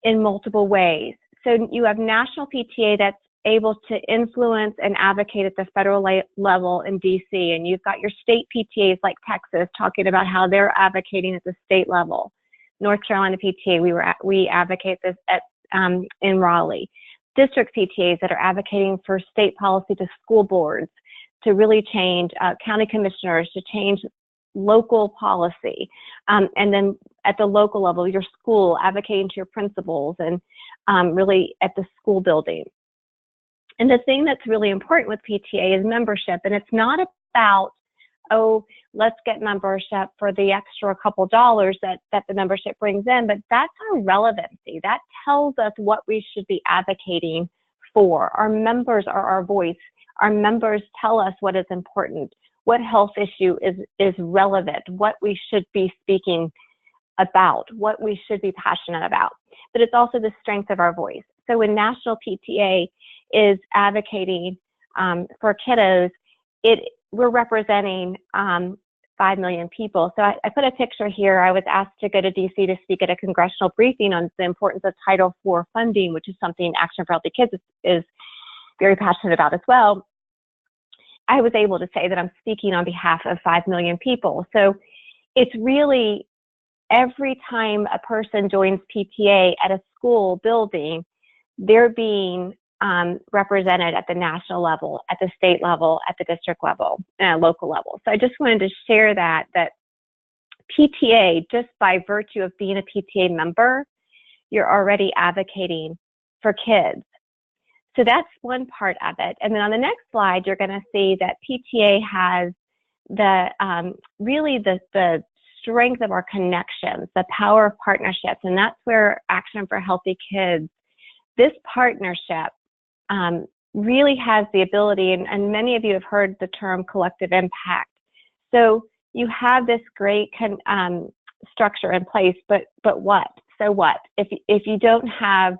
in multiple ways. So you have National PTA that's able to influence and advocate at the federal level in DC, and you've got your state PTAs like Texas talking about how they're advocating at the state level. North Carolina PTA, we advocate this at in Raleigh. District PTAs that are advocating for state policy to school boards to really change, county commissioners to change local policy, and then at the local level, your school advocating to your principals and really at the school building. And the thing that's really important with PTA is membership, and it's not about, oh, let's get membership for the extra couple dollars that the membership brings in, but that's our relevancy. That tells us what we should be advocating for. Our members are our voice. Our members tell us what is important, what health issue is relevant, what we should be speaking about, what we should be passionate about. But it's also the strength of our voice. So when National PTA is advocating for kiddos, we're representing 5 million people. So I put a picture here. I was asked to go to DC to speak at a congressional briefing on the importance of Title IV funding, which is something Action for Healthy Kids is very passionate about as well. I was able to say that I'm speaking on behalf of 5 million people. So it's really every time a person joins PTA at a school building, they're being represented at the national level, at the state level, at the district level, and local level. So I just wanted to share that PTA, just by virtue of being a PTA member, you're already advocating for kids. So that's one part of it. And then on the next slide, you're going to see that PTA has really the strength of our connections, the power of partnerships, and that's where Action for Healthy Kids, this partnership really has the ability, and many of you have heard the term collective impact. So you have this great structure in place, but what? So what? If you don't have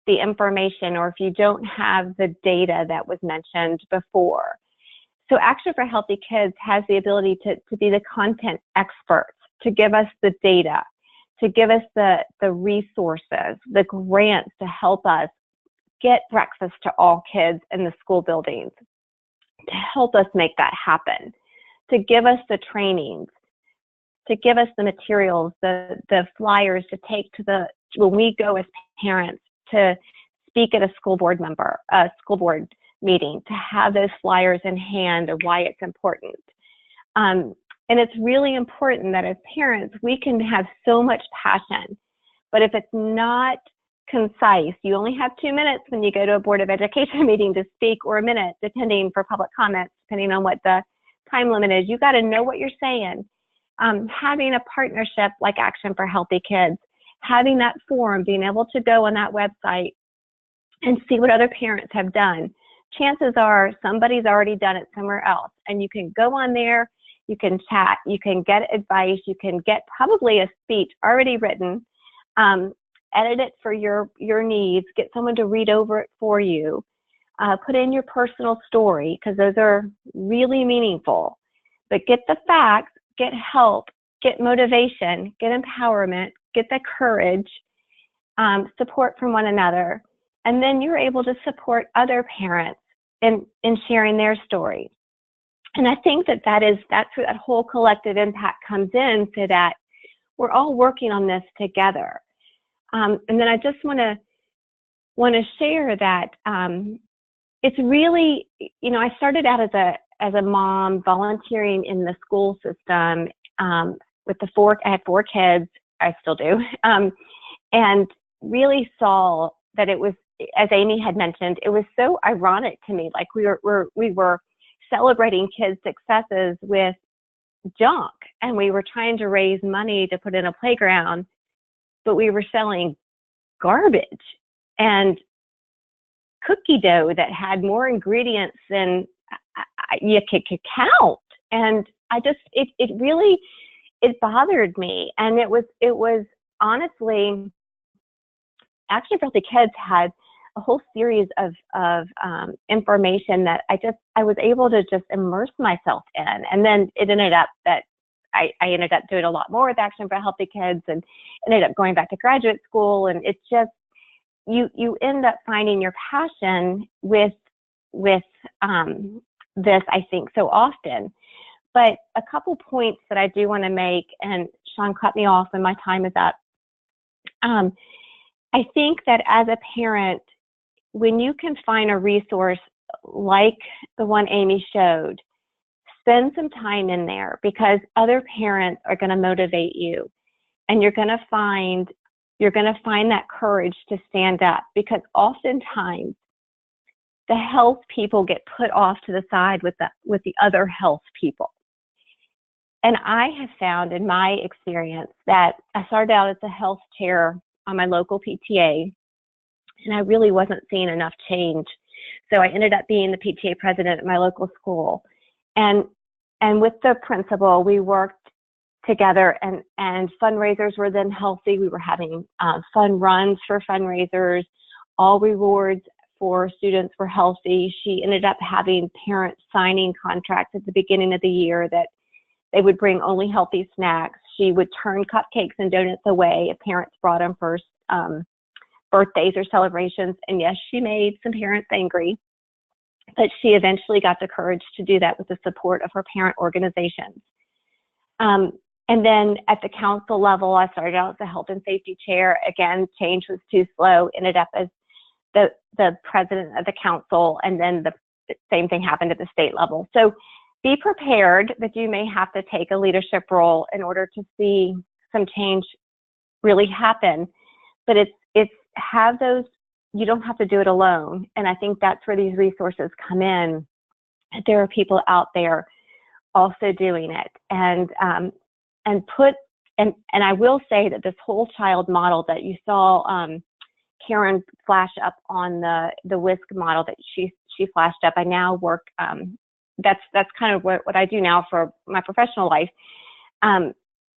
the information, or if you don't have the data that was mentioned before. So Action for Healthy Kids has the ability to be the content experts, to give us the data, to give us the resources, the grants to help us get breakfast to all kids in the school buildings, to help us make that happen, to give us the trainings, to give us the materials, the flyers to take to when we go as parents to speak at a school board meeting, to have those flyers in hand of why it's important. And it's really important that as parents, we can have so much passion, but if it's not concise, you only have 2 minutes when you go to a Board of Education meeting to speak, or a minute, depending for public comments, depending on what the time limit is. You got to know what you're saying. Having a partnership like Action for Healthy Kids, having that forum, being able to go on that website and see what other parents have done. Chances are somebody's already done it somewhere else, and you can go on there, you can chat, you can get advice, you can get probably a speech already written, edit it for your needs, get someone to read over it for you, put in your personal story, because those are really meaningful. But get the facts, get help, get motivation, get empowerment, get the courage, support from one another, and then you're able to support other parents in sharing their story. And I think that's where that whole collective impact comes in, so that we're all working on this together. And then I just want to share that it's really, I started out as a mom volunteering in the school system with I had 4 kids, I still do, and really saw that it was, as Amy had mentioned, it was so ironic to me. Like we were celebrating kids' successes with junk, and we were trying to raise money to put in a playground, but we were selling garbage and cookie dough that had more ingredients than you could count. And it bothered me. And it was honestly, Action for Healthy Kids had a whole series of information that I was able to just immerse myself in. And then it ended up that I ended up doing a lot more with Action for Healthy Kids, and ended up going back to graduate school. And you end up finding your passion with this, I think, so often. But a couple points that I do want to make, and Sean cut me off when my time is up. I think that as a parent, when you can find a resource like the one Amy showed, spend some time in there, because other parents are going to motivate you, and you're going to find that courage to stand up, because oftentimes the health people get put off to the side with the other health people. And I have found in my experience that I started out as a health chair on my local PTA, and I really wasn't seeing enough change. So I ended up being the PTA president at my local school. And with the principal, we worked together, and fundraisers were then healthy. We were having fun runs for fundraisers. All rewards for students were healthy. She ended up having parents signing contracts at the beginning of the year that they would bring only healthy snacks. She would turn cupcakes and donuts away if parents brought them for birthdays or celebrations. And yes, she made some parents angry, but she eventually got the courage to do that with the support of her parent organizations. And then at the council level, I started out as the health and safety chair. Again, change was too slow, ended up as the president of the council, and then the same thing happened at the state level. So be prepared that you may have to take a leadership role in order to see some change really happen. But it's have those, you don't have to do it alone. And I think that's where these resources come in. There are people out there also doing it. And I will say that this whole child model that you saw Karen flash up on the WISC model that she flashed up, I now work, that's kind of what I do now for my professional life.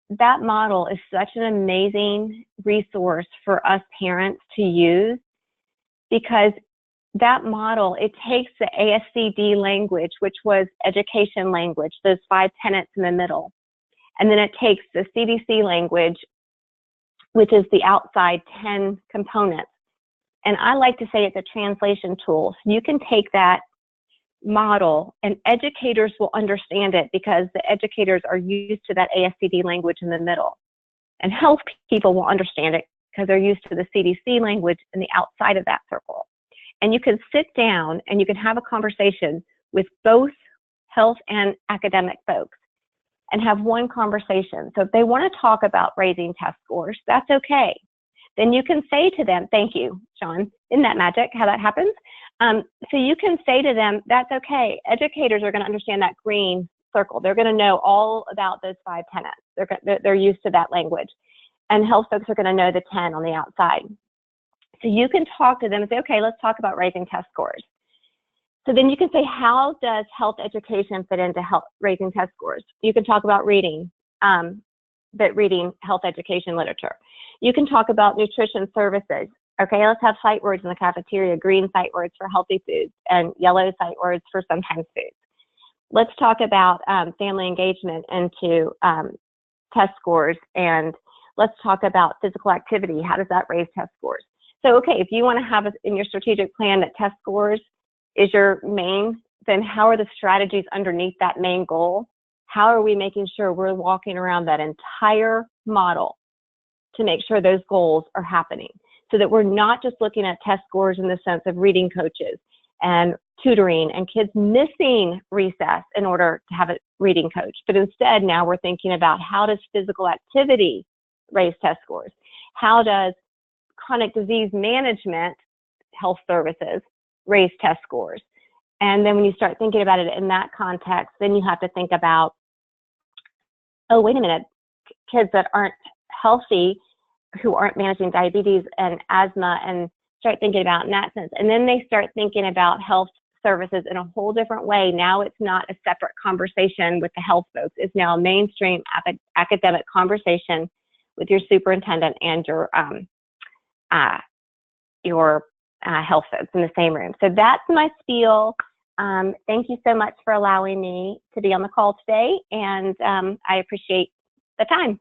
That model is such an amazing resource for us parents to use, because that model, it takes the ASCD language, which was education language, those 5 tenets in the middle, and then it takes the CDC language, which is the outside 10 components. And I like to say it's a translation tool. So you can take that model, and educators will understand it because the educators are used to that ASCD language in the middle. And health people will understand it because they're used to the CDC language in the outside of that circle. And you can sit down and you can have a conversation with both health and academic folks and have one conversation. So if they want to talk about raising test scores, that's okay. Then you can say to them, thank you, Sean. Isn't that magic how that happens? So you can say to them, that's okay. Educators are going to understand that green circle. They're going to know all about those 5 tenets. They're used to that language. And health folks are going to know the 10 on the outside. So you can talk to them and say, okay, let's talk about raising test scores. So then you can say, how does health education fit into raising test scores? You can talk about reading, but reading health education literature. You can talk about nutrition services. Okay, let's have sight words in the cafeteria, green sight words for healthy foods and yellow sight words for sometimes foods. Let's talk about family engagement into test scores, and let's talk about physical activity. How does that raise test scores? So, okay, if you want to have in your strategic plan that test scores is your main, then how are the strategies underneath that main goal? How are we making sure we're walking around that entire model to make sure those goals are happening? So that we're not just looking at test scores in the sense of reading coaches and tutoring and kids missing recess in order to have a reading coach. But instead, now we're thinking about how does physical activity raise test scores? How does chronic disease management health services raise test scores? And then when you start thinking about it in that context, then you have to think about, oh, wait a minute, kids that aren't healthy, who aren't managing diabetes and asthma, and start thinking about in that sense. And then they start thinking about health services in a whole different way. Now it's not a separate conversation with the health folks. It's now a mainstream academic conversation with your superintendent and your health folks in the same room. So that's my spiel. Thank you so much for allowing me to be on the call today, and I appreciate the time.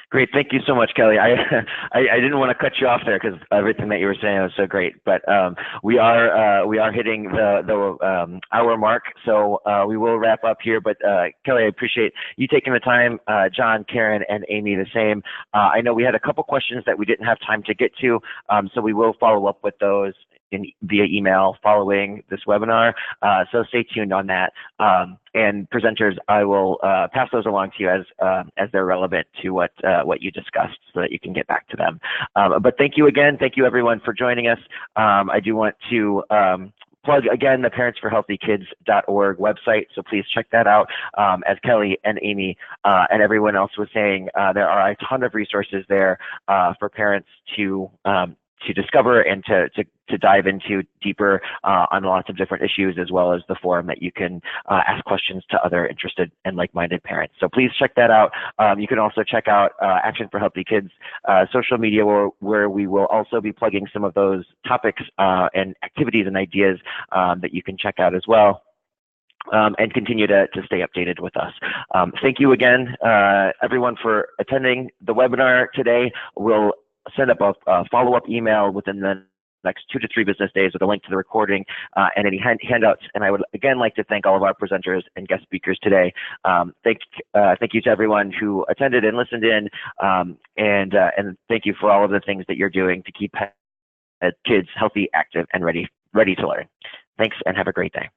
Great. Thank you so much, Kelly. I didn't want to cut you off there because everything that you were saying was so great. But we are hitting the hour mark, so we will wrap up here. But Kelly, I appreciate you taking the time. John, Karen, and Amy, the same. I know we had a couple questions that we didn't have time to get to, so we will follow up with those via email following this webinar. So stay tuned on that. And presenters, I will pass those along to you as they're relevant to what you discussed, so that you can get back to them. But thank you again. Thank you everyone for joining us. I do want to plug again the parentsforhealthykids.org website, so please check that out. As Kelly and Amy and everyone else was saying, there are a ton of resources there for parents to discover and to dive into deeper on lots of different issues, as well as the forum that you can ask questions to other interested and like-minded parents. So please check that out. You can also check out Action for Healthy Kids social media, where we will also be plugging some of those topics and activities and ideas that you can check out as well. And continue to stay updated with us. Thank you again, everyone, for attending the webinar today. We'll send up a follow-up email within the next 2 to 3 business days with a link to the recording and any handouts. And I would again like to thank all of our presenters and guest speakers today. Thank you to everyone who attended and listened in, and thank you for all of the things that you're doing to keep kids healthy, active, and ready to learn. Thanks, and have a great day.